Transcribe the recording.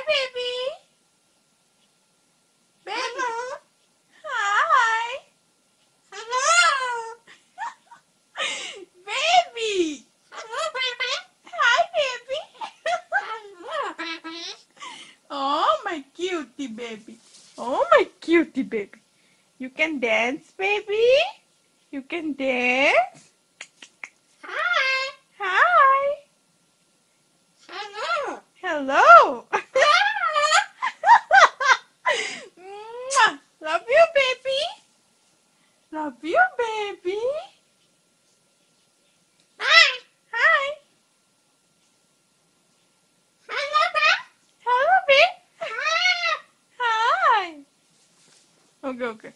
baby. Baby. Hi. Hello. Baby. Hi, baby. Oh, my cutie baby. Oh, my cutie baby. You can dance, baby. You can dance. Hi. Hi. Hello. Hello. Mwah. Love you, baby. Love you, baby. Hi. Hi. Hello. Hello, baby. Hi. Hi. Okay, okay.